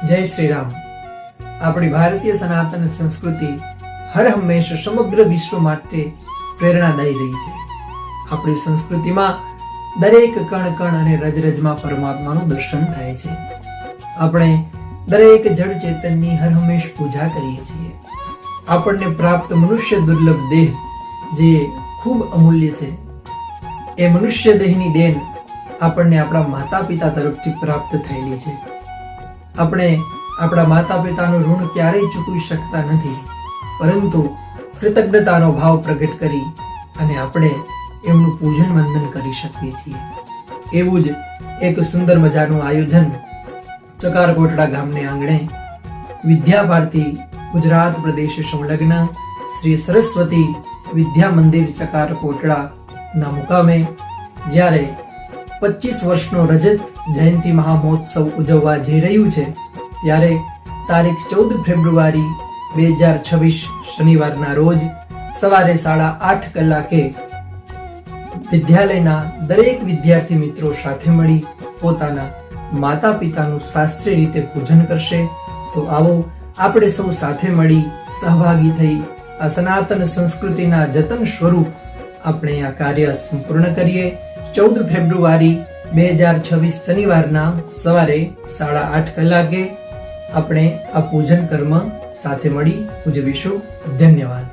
જય શ્રી રામ. આપણી ભારતીય સનાતન સંસ્કૃતિ હર હંમેશ સમગ્ર વિશ્વ માટે પ્રેરણાદાયી રહી છે. આપણી સંસ્કૃતિમાં દરેક કણ કણ અને રજરજમાં પરમાત્માનું દર્શન થાય છે. આપણે દરેક જડ ચેતનની હર હંમેશ પૂજા કરીએ છીએ. આપણને પ્રાપ્ત મનુષ્ય દુર્લભ દેહ જે ખૂબ અમૂલ્ય છે, એ મનુષ્ય દેહની દેન આપણને આપણા માતા પિતા તરફથી પ્રાપ્ત થયેલી છે. આપણે આપણા માતા પિતાનું ઋણ ક્યારેય ચૂકવી શકતા નથી, પરંતુ કૃતજ્ઞતાનો ભાવ પ્રગટ કરી અને આપણે એમનું પૂજન વંદન કરી શકીએ છીએ. એવું જ એક સુંદર મજાનું આયોજન ચકારકોટડા ગામને આંગણે વિદ્યા ભારતી ગુજરાત પ્રદેશ સંલગ્ન શ્રી સરસ્વતી વિદ્યા મંદિર ચકારકોટડા ના મુકામે જ્યારે 25 વર્ષનો રજત જયંતિ મહામહોત્સવ ઉજવવા જઈ રહ્યું છે, ત્યારે તારીખ 14 ફેબ્રુઆરી 2026 શનિવારના રોજ સવારે 8:30 કલાકે વિદ્યાલયના દરેક વિદ્યાર્થી મિત્રો સાથે મળી પોતાના માતા પિતાનું શાસ્ત્રીય રીતે પૂજન કરશે. તો આવો આપણે સૌ સાથે મળી સહભાગી થઈ આ સનાતન સંસ્કૃતિના જતન સ્વરૂપ આપણે આ કાર્ય સંપૂર્ણ કરીએ. 14 ફેબ્રુઆરી 2026 શનિવારના સવારે 8:30 કલાકે આપણે આ પૂજન કર્મ સાથે મળી ઉજવીશું. ધન્યવાદ.